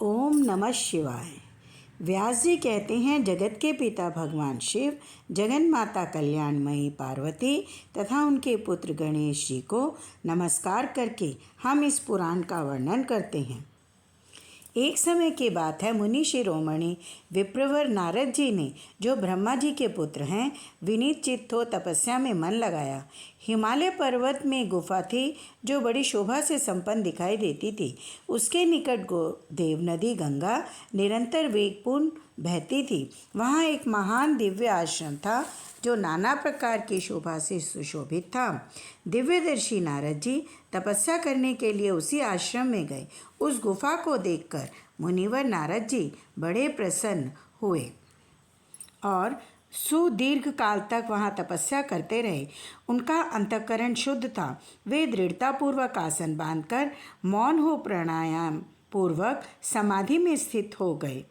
ओम नमः शिवाय। व्यास जी कहते हैं, जगत के पिता भगवान शिव, जगन माता कल्याणमयी पार्वती तथा उनके पुत्र गणेश जी को नमस्कार करके हम इस पुराण का वर्णन करते हैं। एक समय की बात है, मुनि शिरोमणि विप्रवर नारद जी ने, जो ब्रह्मा जी के पुत्र हैं, विनीत चित्त हो तपस्या में मन लगाया। हिमालय पर्वत में गुफा थी जो बड़ी शोभा से संपन्न दिखाई देती थी। उसके निकट देव नदी गंगा निरंतर वेगपूर्ण बहती थी। वहाँ एक महान दिव्य आश्रम था जो नाना प्रकार की शोभा से सुशोभित था। दिव्यदर्शी नारद जी तपस्या करने के लिए उसी आश्रम में गए। उस गुफा को देखकर मुनिवर नारद जी बड़े प्रसन्न हुए और सुदीर्घ काल तक वहाँ तपस्या करते रहे। उनका अंतःकरण शुद्ध था। वे दृढ़तापूर्वक आसन बांधकर मौन हो प्राणायाम पूर्वक समाधि में स्थित हो गए।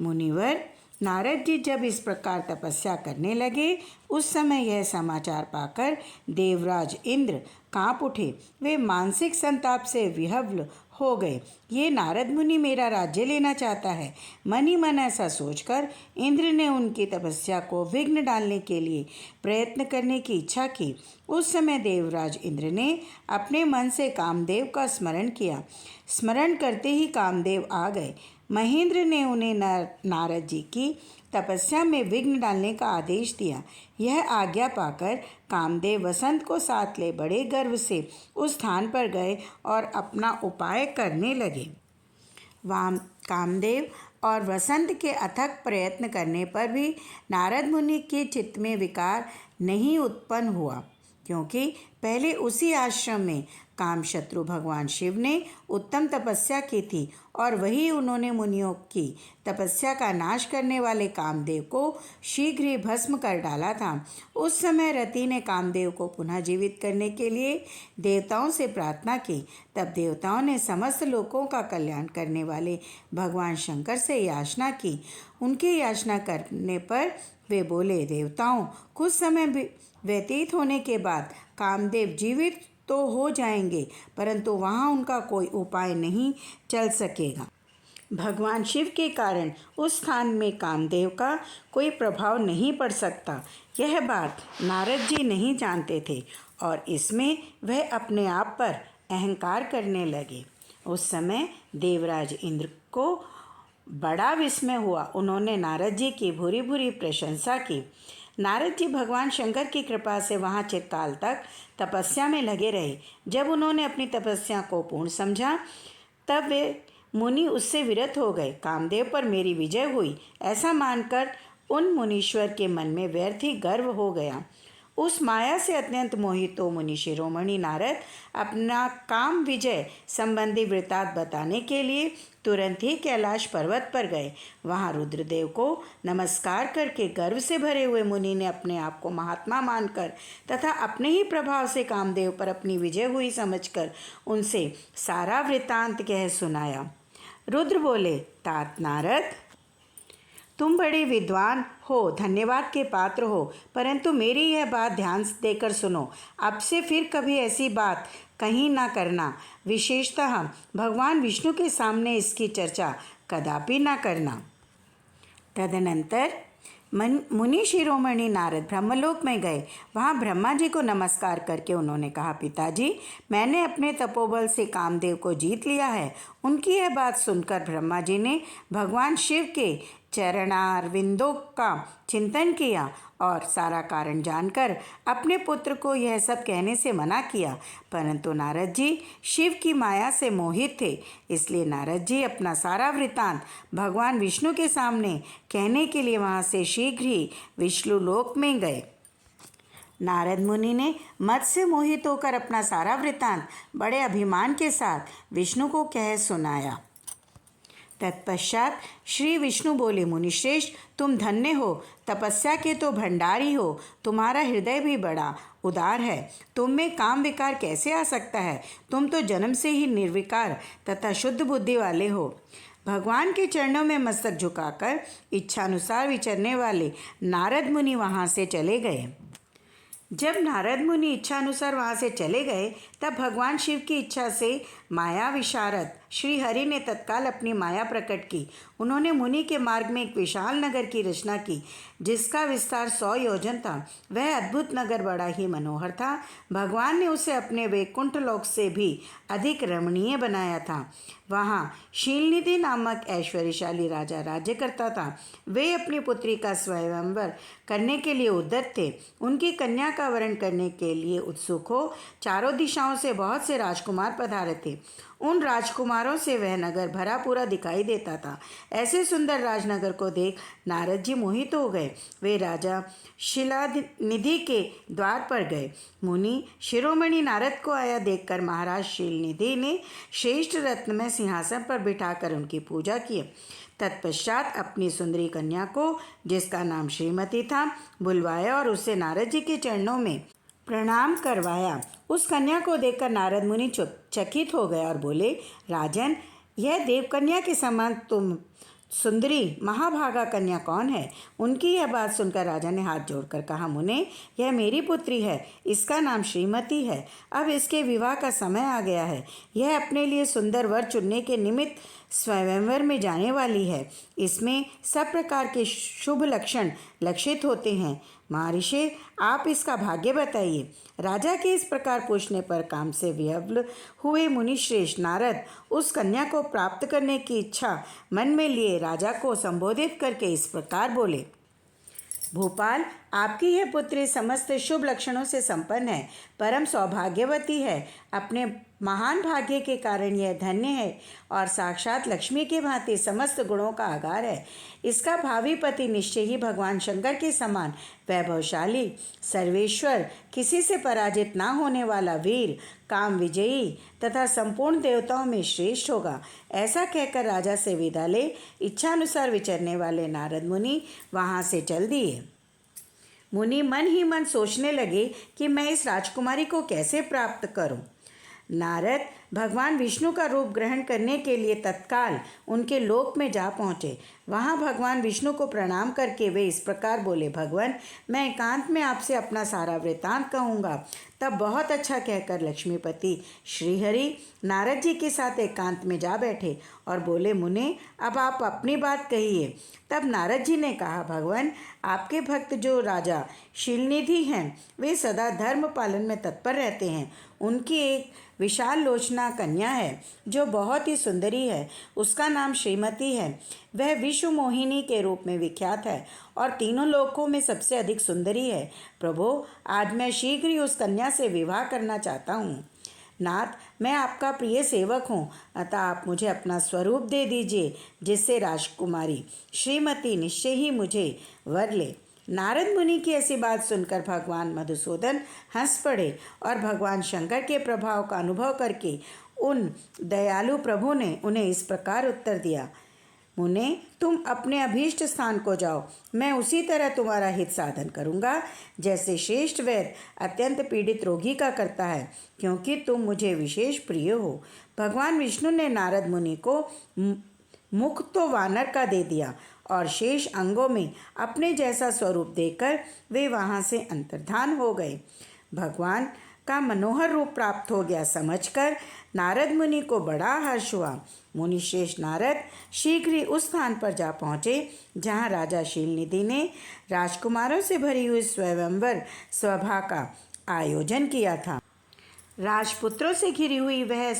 मुनिवर नारद जी जब इस प्रकार तपस्या करने लगे, उस समय यह समाचार पाकर देवराज इंद्र कांप उठे। वे मानसिक संताप से विह्वल हो गए। ये नारद मुनि मेरा राज्य लेना चाहता है। मन ही मन ऐसा सोचकर इंद्र ने उनकी तपस्या को विघ्न डालने के लिए प्रयत्न करने की इच्छा की। उस समय देवराज इंद्र ने अपने मन से कामदेव का स्मरण किया। स्मरण करते ही कामदेव आ गए। महेंद्र ने उन्हें नारद जी की तपस्या में विघ्न डालने का आदेश दिया। यह आज्ञा पाकर कामदेव वसंत को साथ ले बड़े गर्व से उस स्थान पर गए और अपना उपाय करने लगे। वहाँ कामदेव और वसंत के अथक प्रयत्न करने पर भी नारद मुनि के चित्त में विकार नहीं उत्पन्न हुआ, क्योंकि पहले उसी आश्रम में कामशत्रु भगवान शिव ने उत्तम तपस्या की थी और वही उन्होंने मुनियों की तपस्या का नाश करने वाले कामदेव को शीघ्र ही भस्म कर डाला था। उस समय रति ने कामदेव को पुनः जीवित करने के लिए देवताओं से प्रार्थना की। तब देवताओं ने समस्त लोकों का कल्याण करने वाले भगवान शंकर से याचना की। उनकी याचना करने पर वे बोले, देवताओं, कुछ समय व्यतीत होने के बाद कामदेव जीवित तो हो जाएंगे, परंतु वहाँ उनका कोई उपाय नहीं चल सकेगा। भगवान शिव के कारण उस स्थान में कामदेव का कोई प्रभाव नहीं पड़ सकता। यह बात नारद जी नहीं जानते थे और इसमें वह अपने आप पर अहंकार करने लगे। उस समय देवराज इंद्र को बड़ा विस्मय हुआ। उन्होंने नारद जी की भूरी भूरी प्रशंसा की। नारद जी भगवान शंकर की कृपा से वहाँ चिरकाल तक तपस्या में लगे रहे। जब उन्होंने अपनी तपस्या को पूर्ण समझा, तब वे मुनि उससे विरत हो गए। कामदेव पर मेरी विजय हुई, ऐसा मानकर उन मुनीश्वर के मन में व्यर्थ ही गर्व हो गया। उस माया से अत्यंत मोहित तो मुनि शिरोमणि नारद अपना काम विजय संबंधी वृत्तांत बताने के लिए तुरंत ही कैलाश पर्वत पर गए। वहाँ रुद्रदेव को नमस्कार करके गर्व से भरे हुए मुनि ने अपने आप को महात्मा मानकर तथा अपने ही प्रभाव से कामदेव पर अपनी विजय हुई समझकर उनसे सारा वृत्तांत कह सुनाया। रुद्र बोले, तात नारद, तुम बड़े विद्वान हो, धन्यवाद के पात्र हो, परंतु मेरी यह बात ध्यान देकर सुनो। अब से फिर कभी ऐसी बात कहीं ना करना। विशेषतः भगवान विष्णु के सामने इसकी चर्चा कदापि ना करना। तदनंतर मुनि शिरोमणि नारद ब्रह्मलोक में गए। वहाँ ब्रह्मा जी को नमस्कार करके उन्होंने कहा, पिताजी, मैंने अपने तपोबल से कामदेव को जीत लिया है। उनकी यह बात सुनकर ब्रह्मा जी ने भगवान शिव के चरणारविंदों का चिंतन किया और सारा कारण जानकर अपने पुत्र को यह सब कहने से मना किया। परंतु नारद जी शिव की माया से मोहित थे, इसलिए नारद जी अपना सारा वृत्तांत भगवान विष्णु के सामने कहने के लिए वहाँ से शीघ्र ही विष्णु लोक में गए। नारद मुनि ने मत से मोहित होकर अपना सारा वृत्तांत बड़े अभिमान के साथ विष्णु को कह सुनाया। तत्पश्चात श्री विष्णु बोले, मुनिश्रेष्ठ, तुम धन्य हो, तपस्या के तो भंडारी हो। तुम्हारा हृदय भी बड़ा उदार है। तुम में काम विकार कैसे आ सकता है? तुम तो जन्म से ही निर्विकार तथा शुद्ध बुद्धि वाले हो। भगवान के चरणों में मस्तक झुकाकर इच्छानुसार विचरने वाले नारद मुनि वहाँ से चले गए। जब नारद मुनि इच्छानुसार वहाँ से चले गए, तब भगवान शिव की इच्छा से माया विशारद श्री हरि ने तत्काल अपनी माया प्रकट की। उन्होंने मुनि के मार्ग में एक विशाल नगर की रचना की, जिसका विस्तार 100 योजन था। वह अद्भुत नगर बड़ा ही मनोहर था। भगवान ने उसे अपने वैकुंठ लोक से भी अधिक रमणीय बनाया था। वहाँ शीलनिधि नामक ऐश्वर्यशाली राजा राज्य करता था। वे अपनी पुत्री का स्वयंवर करने के लिए उद्यत थे। उनकी कन्या का वरण करने के लिए उत्सुक हो चारों दिशाओं से बहुत से राजकुमार पधारे थे। उन राजकुमारों से वह नगर भरा पूरा दिखाई देता था। ऐसे सुंदर राजनगर को देख नारद जी मोहित हो गए। वे राजा शीलनिधि के द्वार पर गए। मुनि शिरोमणि नारद को आया देखकर महाराज शीलनिधि ने श्रेष्ठ रत्नमय सिंहासन पर बिठाकर उनकी पूजा की। तत्पश्चात अपनी सुंदरी कन्या को, जिसका नाम श्रीमती था, बुलवाया और उससे नारद जी के चरणों में प्रणाम करवाया। उस कन्या को देखकर नारद मुनि चकित हो गए और बोले, राजन, यह देवकन्या के समान तुम सुंदरी महाभागा कन्या कौन है? उनकी यह बात सुनकर राजा ने हाथ जोड़कर कहा, मुने, यह मेरी पुत्री है। इसका नाम श्रीमती है। अब इसके विवाह का समय आ गया है। यह अपने लिए सुंदर वर चुनने के निमित्त स्वयंवर में जाने वाली है। इसमें सब प्रकार के शुभ लक्षण लक्षित होते हैं। महर्षि, आप इसका भाग्य बताइए। राजा के इस प्रकार पूछने पर काम से विह्वल हुए मुनिश्रेष्ठ नारद उस कन्या को प्राप्त करने की इच्छा मन में लिए राजा को संबोधित करके इस प्रकार बोले, भूपाल, आपकी यह पुत्री समस्त शुभ लक्षणों से संपन्न है, परम सौभाग्यवती है। अपने महान भाग्य के कारण यह धन्य है और साक्षात लक्ष्मी के भांति समस्त गुणों का आगार है। इसका भावी पति निश्चय ही भगवान शंकर के समान वैभवशाली, सर्वेश्वर, किसी से पराजित ना होने वाला वीर, काम विजयी तथा संपूर्ण देवताओं में श्रेष्ठ होगा। ऐसा कहकर राजा से विदा ले इच्छानुसार विचरने वाले नारद मुनि वहाँ से चल दिए। मुनि मन ही मन सोचने लगे कि मैं इस राजकुमारी को कैसे प्राप्त करूं। नारद भगवान विष्णु का रूप ग्रहण करने के लिए तत्काल उनके लोक में जा पहुँचे। वहाँ भगवान विष्णु को प्रणाम करके वे इस प्रकार बोले, भगवान, मैं एकांत में आपसे अपना सारा वृतांत कहूँगा। तब बहुत अच्छा कहकर लक्ष्मीपति श्रीहरि नारद जी के साथ एकांत में जा बैठे और बोले, मुने, अब आप अपनी बात कहिए। तब नारद जी ने कहा, भगवान, आपके भक्त जो राजा शीलनिधि हैं, वे सदा धर्म पालन में तत्पर रहते हैं। उनकी एक विशाल लोचना कन्या है जो बहुत ही सुंदरी है। उसका नाम श्रीमती है। वह विश्व मोहिनी के रूप में विख्यात है और तीनों लोकों में सबसे अधिक सुंदरी है। प्रभु, आज मैं शीघ्र ही उस कन्या से विवाह करना चाहता हूँ। नाथ, मैं आपका प्रिय सेवक हूँ, अतः आप मुझे अपना स्वरूप दे दीजिए, जिससे राजकुमारी श्रीमती निश्चय ही मुझे वर ले। नारद मुनि की ऐसी बात सुनकर भगवान मधुसूदन हंस पड़े और भगवान शंकर के प्रभाव का अनुभव करके उन दयालु प्रभु ने उन्हें इस प्रकार उत्तर दिया, मुने, तुम अपने अभीष्ट स्थान को जाओ। मैं उसी तरह तुम्हारा हित साधन करूँगा जैसे श्रेष्ठ वैद्य अत्यंत पीड़ित रोगी का करता है, क्योंकि तुम मुझे विशेष प्रिय हो। भगवान विष्णु ने नारद मुनि को मुख तो वानर का दे दिया और शेष अंगों में अपने जैसा स्वरूप देकर वे वहाँ से अंतर्धान हो गए। भगवान का मनोहर रूप प्राप्त हो गया समझकर नारद मुनि को बड़ा हर्ष हुआ। मुनिश्रेष्ठ नारद शीघ्र ही उस स्थान पर जा पहुँचे जहाँ राजा शीलनिधि ने राजकुमारों से भरी हुई स्वयंवर सभा का आयोजन किया था। राजपुत्रों से घिरी हुई वह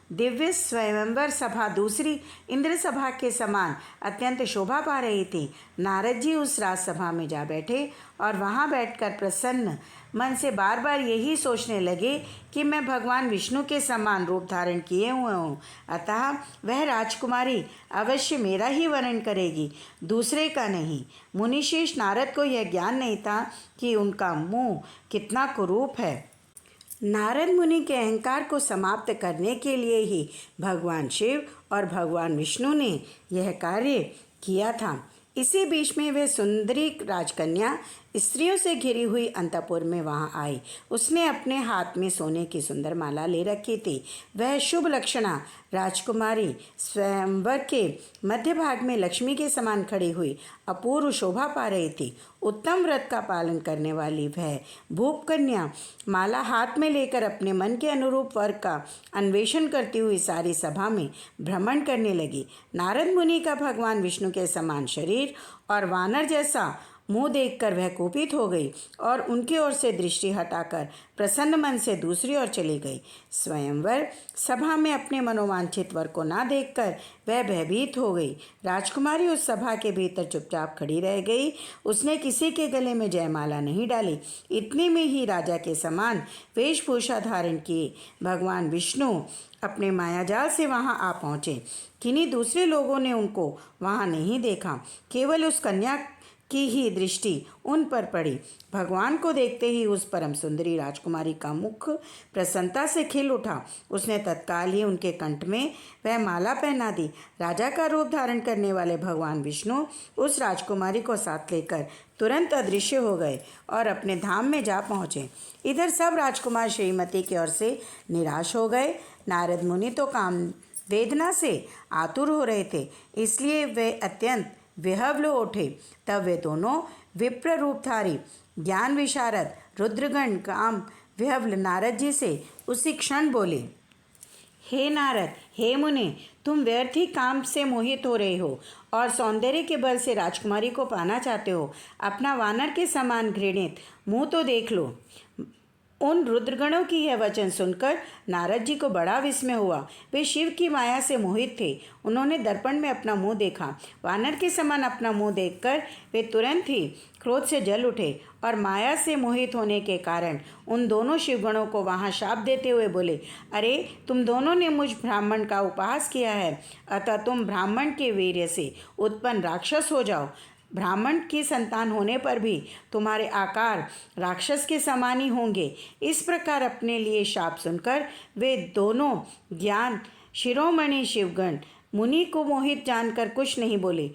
दिव्य स्वयंवर सभा दूसरी इंद्र सभा के समान अत्यंत शोभा पा रही थी। नारद जी उस राजसभा में जा बैठे और वहाँ बैठकर प्रसन्न मन से बार बार यही सोचने लगे कि मैं भगवान विष्णु के समान रूप धारण किए हुए हूँ, अतः वह राजकुमारी अवश्य मेरा ही वर्णन करेगी, दूसरे का नहीं। मुनिश्रेष्ठ नारद को यह ज्ञान नहीं था कि उनका मुँह कितना कुरूप है। नारद मुनि के अहंकार को समाप्त करने के लिए ही भगवान शिव और भगवान विष्णु ने यह कार्य किया था। इसी बीच में वह सुंदरी राजकन्या स्त्रियों से घिरी हुई अंतपुर में वहां आई। उसने अपने हाथ में सोने की सुंदर माला ले रखी थी। वह शुभ लक्षणा राजकुमारी स्वयंवर के मध्य भाग में लक्ष्मी के समान खड़ी हुई अपूर्व शोभा पा रही थी। उत्तम व्रत का पालन करने वाली वह भूप कन्या माला हाथ में लेकर अपने मन के अनुरूप वर का अन्वेषण करती हुई सारी सभा में भ्रमण करने लगी। नारद मुनि का भगवान विष्णु के समान शरीर और वानर जैसा मुंह देखकर वह कुपित हो गई और उनकी ओर से दृष्टि हटाकर प्रसन्न मन से दूसरी ओर चली गई। स्वयंवर सभा में अपने मनोवांछित वर को ना देखकर वह भयभीत हो गई। राजकुमारी उस सभा के भीतर चुपचाप खड़ी रह गई। उसने किसी के गले में जयमाला नहीं डाली। इतने में ही राजा के समान वेशभूषा धारण किए भगवान विष्णु अपने मायाजाल से वहां आ पहुँचे। किन्हीं दूसरे लोगों ने उनको वहां नहीं देखा। केवल उस कन्या की ही दृष्टि उन पर पड़ी। भगवान को देखते ही उस परम सुंदरी राजकुमारी का मुख प्रसन्नता से खिल उठा। उसने तत्काल ही उनके कंठ में वह माला पहना दी। राजा का रूप धारण करने वाले भगवान विष्णु उस राजकुमारी को साथ लेकर तुरंत अदृश्य हो गए और अपने धाम में जा पहुँचे। इधर सब राजकुमार श्रीमती की ओर से निराश हो गए। नारद मुनि तो काम वेदना से आतुर हो रहे थे, इसलिए वे अत्यंत विह्वल उठे। तब वे दोनों विप्र रूपधारी ज्ञान विशारद रुद्रगण काम विह्वल नारद जी से उसी क्षण बोले, हे नारद, हे मुनि, तुम व्यर्थ ही काम से मोहित हो रहे हो और सौंदर्य के बल से राजकुमारी को पाना चाहते हो। अपना वानर के समान घृणित मुंह तो देख लो। उन रुद्रगणों की यह वचन सुनकर नारद जी को बड़ा विस्मय हुआ। वे शिव की माया से मोहित थे। उन्होंने दर्पण में अपना मुंह देखा। वानर के समान अपना मुंह देखकर वे तुरंत ही क्रोध से जल उठे और माया से मोहित होने के कारण उन दोनों शिवगणों को वहां शाप देते हुए बोले, अरे तुम दोनों ने मुझ ब्राह्मण का उपहास किया है, अतः तुम ब्राह्मण के वीर्य से उत्पन्न राक्षस हो जाओ। ब्राह्मण की संतान होने पर भी तुम्हारे आकार राक्षस के समान ही होंगे। इस प्रकार अपने लिए शाप सुनकर वे दोनों ज्ञान शिरोमणि शिवगण मुनि को मोहित जानकर कुछ नहीं बोले।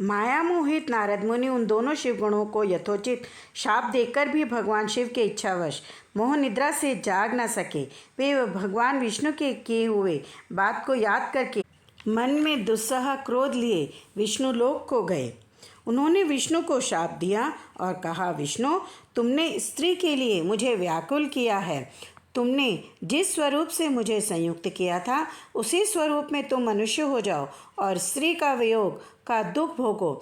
माया मोहित नारद मुनि उन दोनों शिवगणों को यथोचित शाप देकर भी भगवान शिव के इच्छावश मोह निद्रा से जाग न सके। वे भगवान विष्णु के किए हुए बात को याद करके मन में दुस्सह क्रोध लिए विष्णु लोक को गए। उन्होंने विष्णु को शाप दिया और कहा, विष्णु, तुमने स्त्री के लिए मुझे व्याकुल किया है। तुमने जिस स्वरूप से मुझे संयुक्त किया था उसी स्वरूप में तुम मनुष्य हो जाओ और स्त्री का वियोग का दुख भोगो।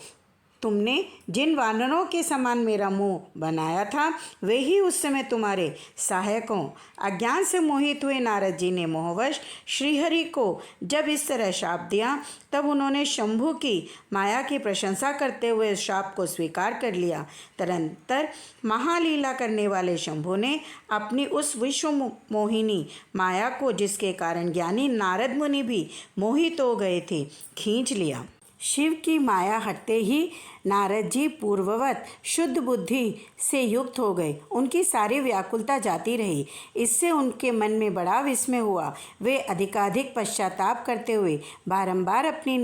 तुमने जिन वानरों के समान मेरा मुंह बनाया था वे ही उस समय तुम्हारे सहायकों। अज्ञान से मोहित हुए नारद जी ने मोहवश श्रीहरि को जब इस तरह शाप दिया तब उन्होंने शंभु की माया की प्रशंसा करते हुए शाप को स्वीकार कर लिया। तदनंतर महालीला करने वाले शंभु ने अपनी उस विश्व मोहिनी माया को, जिसके कारण ज्ञानी नारद मुनि भी मोहित हो गए थे, खींच लिया। शिव की माया हटते ही नारद जी पूर्ववत शुद्ध बुद्धि से युक्त हो गए। उनकी सारी व्याकुलता जाती रही। इससे उनके मन में बड़ा विस्मय हुआ। वे अधिकाधिक पश्चाताप करते हुए बारंबार अपनी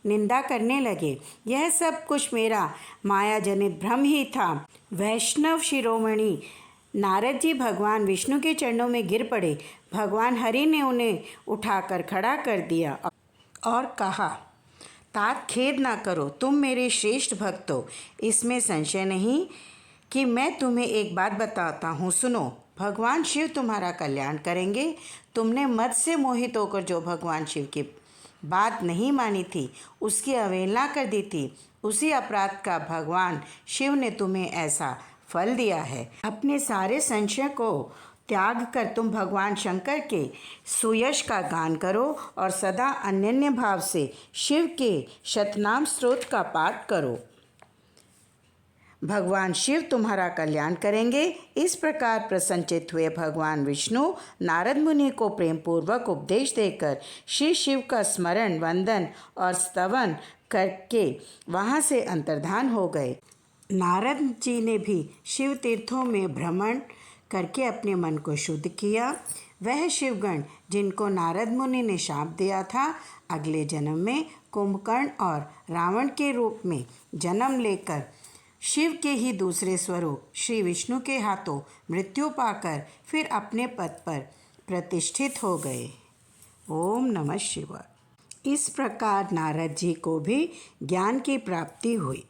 निंदा करने लगे। यह सब कुछ मेरा माया जनित भ्रम ही था। वैष्णव शिरोमणि नारद जी भगवान विष्णु के चरणों में गिर पड़े। भगवान हरि ने उन्हें उठाकर खड़ा कर दिया और कहा, तात खेद ना करो, तुम मेरे श्रेष्ठ भक्त हो। इसमें संशय नहीं कि मैं तुम्हें एक बात बताता हूँ, सुनो। भगवान शिव तुम्हारा कल्याण करेंगे। तुमने मद से मोहित होकर जो भगवान शिव की बात नहीं मानी थी, उसकी अवहेलना कर दी थी, उसी अपराध का भगवान शिव ने तुम्हें ऐसा फल दिया है। अपने सारे संशय को त्याग कर तुम भगवान शंकर के सुयश का गान करो और सदा अनन्य भाव से शिव के शतनाम स्तोत्र का पाठ करो। भगवान शिव तुम्हारा कल्याण करेंगे। इस प्रकार प्रसन्नचित्त हुए भगवान विष्णु नारद मुनि को प्रेम पूर्वक उपदेश देकर श्री शिव का स्मरण, वंदन और स्तवन करके वहाँ से अंतर्धान हो गए। नारद जी ने भी शिव तीर्थों में भ्रमण करके अपने मन को शुद्ध किया। वह शिवगण जिनको नारद मुनि ने शाप दिया था, अगले जन्म में कुंभकर्ण और रावण के रूप में जन्म लेकर शिव के ही दूसरे स्वरूप श्री विष्णु के हाथों मृत्यु पाकर फिर अपने पद पर प्रतिष्ठित हो गए। ओम नमः शिवाय। इस प्रकार नारद जी को भी ज्ञान की प्राप्ति हुई।